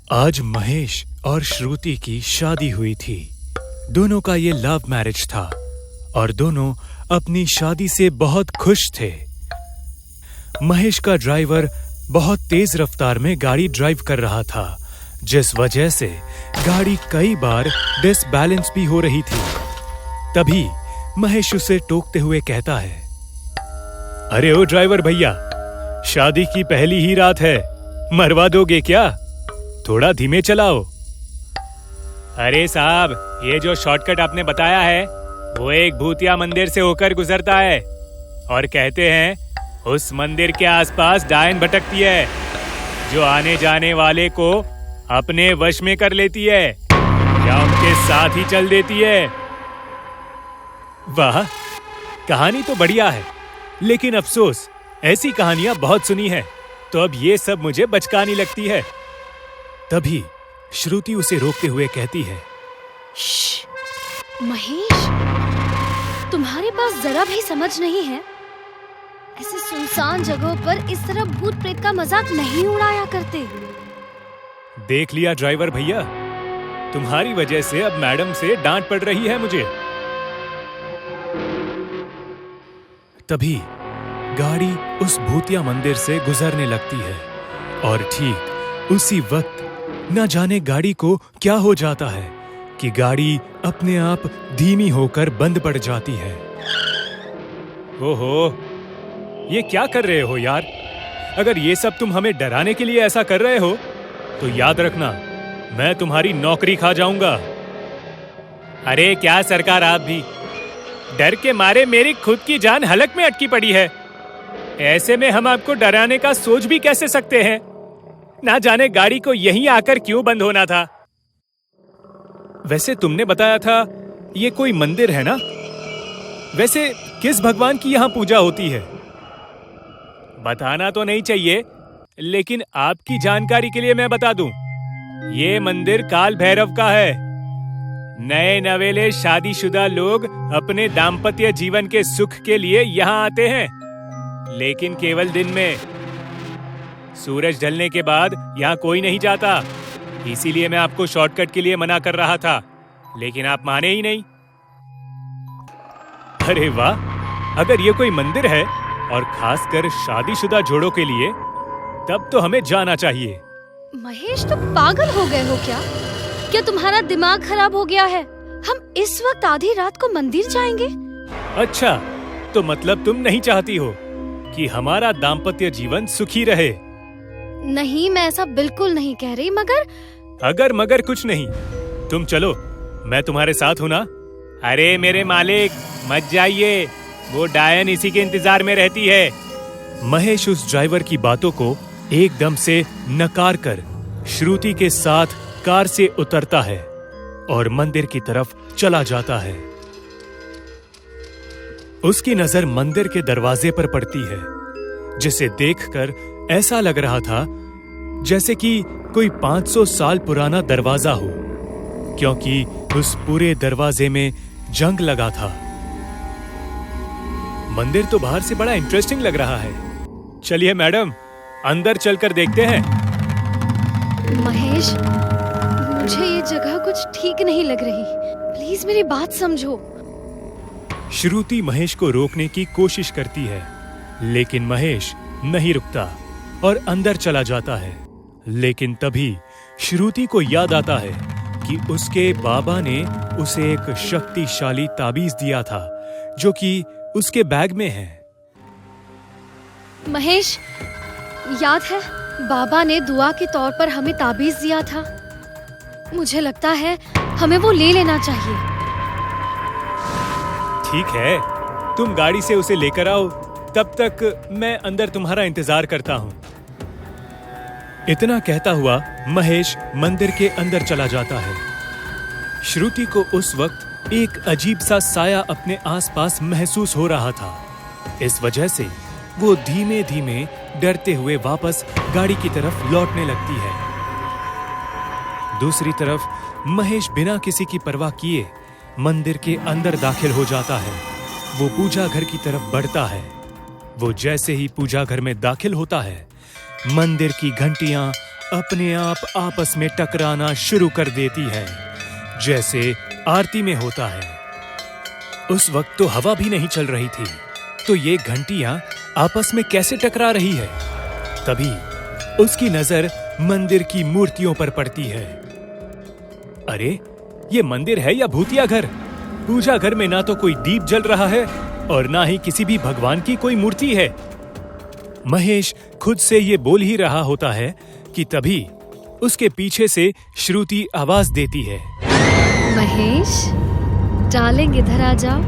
आज महेश और श्रुति की शादी हुई थी। दोनों का ये लव मैरिज था और दोनों अपनी शादी से बहुत खुश थे। महेश का ड्राइवर बहुत तेज रफ्तार में गाड़ी ड्राइव कर रहा था, जिस वजह से गाड़ी कई बार डिसबैलेंस भी हो रही थी। तभी महेश उसे टोकते हुए कहता है, अरे ओ ड्राइवर भैया, शादी की पहली ही रात है, मरवा दोगे क्या? थोड़ा धीमे चलाओ। अरे साहब, ये जो शॉर्टकट आपने बताया है वो एक भूतिया मंदिर से होकर गुजरता है और कहते हैं उस मंदिर के आसपास डायन भटकती है जो आने जाने वाले को अपने वश में कर लेती है या उनके साथ ही चल देती है। वाह, कहानी तो बढ़िया है, लेकिन अफसोस ऐसी कहानियां बहुत सुनी है, तो अब ये सब मुझे बचकानी लगती है। तभी श्रुति उसे रोकते हुए कहती है, महेश, तुम्हारे पास जरा भी समझ नहीं है। ऐसे सुनसान जगहों पर इस तरह भूत प्रेत का मजाक नहीं उड़ाया करते। देख लिया ड्राइवर भैया, तुम्हारी वजह से अब मैडम से डांट पड़ रही है मुझे। तभी गाड़ी उस भूतिया मंदिर से गुजरने लगती है और ठीक उसी वक्त न जाने गाड़ी को क्या हो जाता है कि गाड़ी अपने आप धीमी होकर बंद पड़ जाती है। ओहो, ये क्या कर रहे हो यार? अगर ये सब तुम हमें डराने के लिए ऐसा कर रहे हो तो याद रखना, मैं तुम्हारी नौकरी खा जाऊंगा। अरे क्या सरकार, आप भी डर के मारे मेरी खुद की जान हलक में अटकी पड़ी है। ऐसे में हम आपको डराने का सोच भी कैसे सकते हैं? ना जाने गाड़ी को यहीं आकर क्यों बंद होना था। वैसे तुमने बताया था ये कोई मंदिर है ना? वैसे किस भगवान की यहाँ पूजा होती है? बताना तो नहीं चाहिए, लेकिन आपकी जानकारी के लिए मैं बता दूं, ये मंदिर काल भैरव का है। नए नवेले शादीशुदा लोग अपने दाम्पत्य जीवन के सुख के लिए यहाँ आते हैं, लेकिन केवल दिन में। सूरज ढलने के बाद यहाँ कोई नहीं जाता। इसीलिए मैं आपको शॉर्टकट के लिए मना कर रहा था, लेकिन आप माने ही नहीं। अरे वाह, अगर ये कोई मंदिर है और खासकर शादीशुदा जोड़ों के लिए, तब तो हमें जाना चाहिए। महेश, तुम पागल हो गए हो क्या? क्या तुम्हारा दिमाग खराब हो गया है? हम इस वक्त आधी रात को मंदिर जाएंगे? अच्छा, तो मतलब तुम नहीं चाहती हो कि हमारा दाम्पत्य जीवन सुखी रहे? नहीं, मैं ऐसा बिल्कुल नहीं कह रही, मगर मगर कुछ नहीं। तुम चलो, मैं तुम्हारे साथ हूं ना। अरे मेरे मालिक, मत जाइए, वो डायन इसी के इंतजार में रहती है। महेश उस ड्राइवर की बातों को एकदम से नकार कर श्रुति के साथ कार से उतरता है और मंदिर की तरफ चला जाता है। उसकी नजर मंदिर के दरवाजे पर पड़ती है, जिसे देखकर ऐसा लग रहा था जैसे कि कोई 500 साल पुराना दरवाजा हो, क्योंकि उस पूरे दरवाजे में जंग लगा था। मंदिर तो बाहर से बड़ा इंटरेस्टिंग लग रहा है। चलिए मैडम, अंदर चलकर देखते हैं। महेश, मुझे ये जगह कुछ ठीक नहीं लग रही। प्लीज मेरी बात समझो। श्रुति महेश को रोकने की कोशिश करती है, लेकिन महेश नहीं रुकता और अंदर चला जाता है। लेकिन तभी श्रुति को याद आता है कि उसके बाबा ने उसे एक शक्तिशाली ताबीज दिया था, जो कि उसके बैग में है। महेश, याद है बाबा ने दुआ के तौर पर हमें ताबीज दिया था? मुझे लगता है हमें वो ले लेना चाहिए। ठीक है, तुम गाड़ी से उसे लेकर आओ, तब तक मैं अंदर तुम्हारा इंतजार करता हूँ। इतना कहता हुआ महेश मंदिर के अंदर चला जाता है। श्रुति को उस वक्त एक अजीब सा साया अपने आसपास महसूस हो रहा था। इस वजह से वो धीमे धीमे डरते हुए वापस गाड़ी की तरफ लौटने लगती है। दूसरी तरफ महेश बिना किसी की परवाह किए मंदिर के अंदर दाखिल हो जाता है। वो पूजा घर की तरफ बढ़ता है। वो जैसे ही पूजा घर में दाखिल होता है, मंदिर की घंटियां अपने आप आपस में टकराना शुरू कर देती है, जैसे आरती में होता है। उस वक्त तो हवा भी नहीं चल रही थी, तो ये घंटियां आपस में कैसे टकरा रही है? तभी उसकी नजर मंदिर की मूर्तियों पर पड़ती है। अरे, ये मंदिर है या भूतिया घर? पूजा घर में ना तो कोई दीप जल रहा है और ना ही किसी भी भगवान की कोई मूर्ति है। महेश खुद से ये बोल ही रहा होता है कि तभी उसके पीछे से श्रुति आवाज देती है, महेश, डार्लिंग इधर आ जाओ।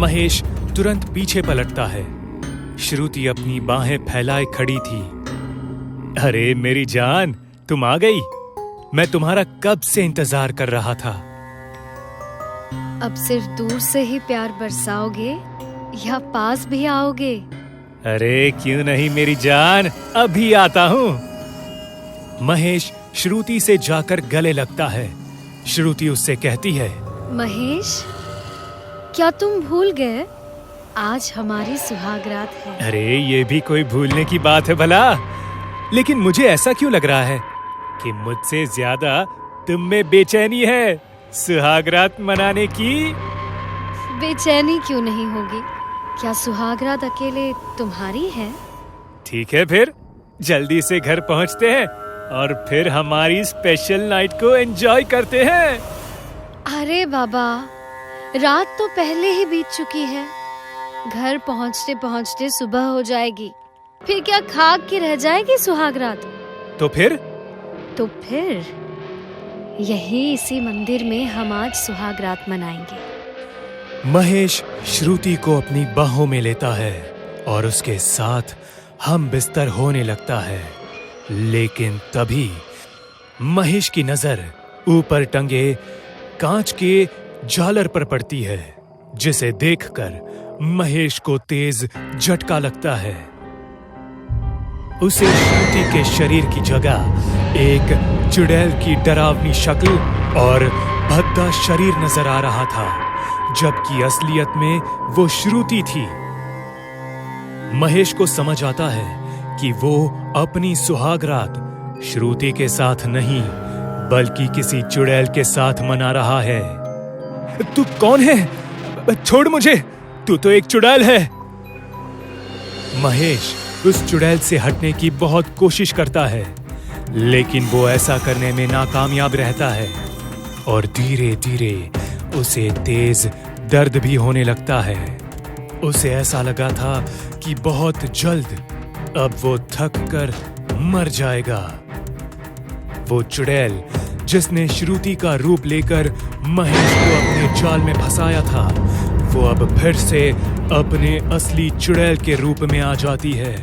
महेश तुरंत पीछे पलटता है। श्रुति अपनी बाहें फैलाए खड़ी थी। अरे मेरी जान, तुम आ गई। मैं तुम्हारा कब से इंतजार कर रहा था। अब सिर्फ दूर से ही प्यार बरसाओगे या पास भी आओगे? अरे क्यों नहीं मेरी जान, अभी आता हूँ। महेश श्रुति से जाकर गले लगता है। श्रुति उससे कहती है, महेश, क्या तुम भूल गए? आज हमारी सुहागरात है। अरे ये भी कोई भूलने की बात है भला? लेकिन मुझे ऐसा क्यों लग रहा है कि मुझसे ज्यादा तुम में बेचैनी है सुहागरात मनाने की? बेचैनी क्यों नहीं होगी? क्या सुहागरात अकेले तुम्हारी है? ठीक है, फिर जल्दी से घर पहुंचते हैं और फिर हमारी स्पेशल नाइट को एंजॉय करते हैं। अरे बाबा, रात तो पहले ही बीत चुकी है। घर पहुंचते पहुंचते सुबह हो जाएगी। फिर क्या खाक की रह जाएगी सुहागरात? तो फिर यही इसी मंदिर में हम आज सुहागरात मनाएंगे। महेश श्रुति को अपनी बाहों में लेता है और उसके साथ हम बिस्तर होने लगता है। लेकिन तभी महेश की नजर ऊपर टंगे कांच के झालर पर पड़ती है, जिसे देखकर महेश को तेज झटका लगता है। उसे श्रुति के शरीर की जगह एक चुड़ैल की डरावनी शक्ल और भद्दा शरीर नजर आ रहा था, जबकि असलियत में वो श्रुति थी। महेश को समझ आता है कि वो अपनी सुहागरात श्रुति के साथ नहीं बल्कि किसी चुड़ैल के साथ मना रहा है। तू कौन है? छोड़ मुझे, तू तो एक चुड़ैल है। महेश उस चुड़ैल से हटने की बहुत कोशिश करता है, लेकिन वो ऐसा करने में नाकामयाब रहता है और धीरे धीरे उसे तेज दर्द भी होने लगता है। उसे ऐसा लगा था कि बहुत जल्द अब वो थक कर मर जाएगा। वो चुड़ैल जिसने श्रुति का रूप लेकर महेश को अपने जाल में फंसाया था, वो अब फिर से अपने असली चुड़ैल के रूप में आ जाती है।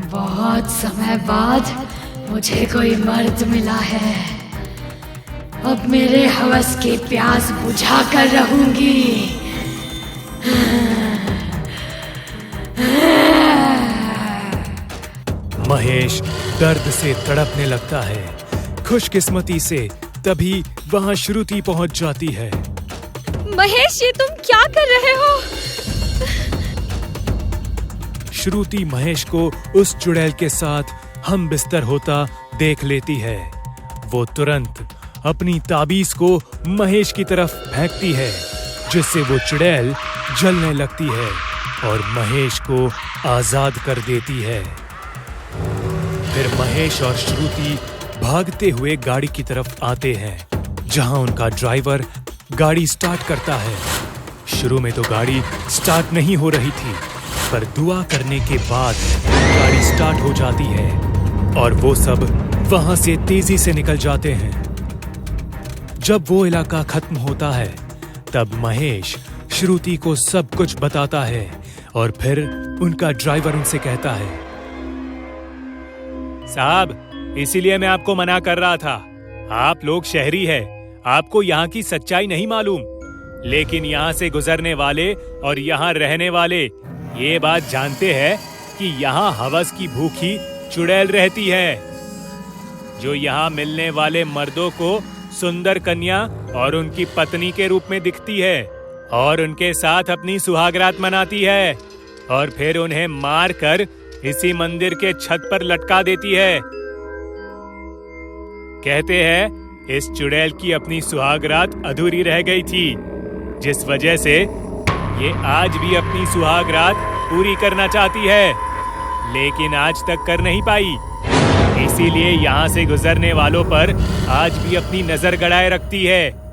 बहुत समय बाद मुझे कोई मर्द मिला है। अब मेरे हवस की प्यास बुझा कर रहूंगी। महेश दर्द से तड़पने लगता है। खुशकिस्मती से तभी वहां श्रुति पहुंच जाती है। महेश, ये तुम क्या कर रहे हो? श्रुति महेश को उस चुड़ैल के साथ हम बिस्तर होता देख लेती है। वो तुरंत अपनी ताबीज को महेश की तरफ फेंकती है, जिससे वो चुड़ैल जलने लगती है और महेश को आजाद कर देती है। फिर महेश और श्रुति भागते हुए गाड़ी की तरफ आते हैं, जहां उनका ड्राइवर गाड़ी स्टार्ट करता है। शुरू में तो गाड़ी स्टार्ट नहीं हो रही थी, पर दुआ करने के बाद गाड़ी स्टार्ट हो जाती है और वो सब वहां से तेजी से निकल जाते हैं। जब वो इलाका खत्म होता है, तब महेश श्रुति को सब कुछ बताता है और फिर उनका ड्राइवर उनसे कहता है, साहब, इसीलिए मैं आपको मना कर रहा था। आप लोग शहरी हैं, आपको यहाँ की सच्चाई नहीं मालूम, लेकिन यहाँ से गुजरने वाले और यहाँ रहने वाले ये बात जानते हैं कि यहाँ हवस की भूखी चुड़ैल रहती है, जो यहाँ मिलने वाले मर्दों को सुंदर कन्या और उनकी पत्नी के रूप में दिखती है और उनके साथ अपनी सुहागरात मनाती है और फिर उन्हें मार कर इसी मंदिर के छत पर लटका देती है। कहते हैं इस चुड़ैल की अपनी सुहाग रात अधूरी रह गई थी, जिस वजह से ये आज भी अपनी सुहाग रात पूरी करना चाहती है, लेकिन आज तक कर नहीं पाई। इसीलिए यहाँ से गुजरने वालों पर आज भी अपनी नजर गड़ाए रखती है।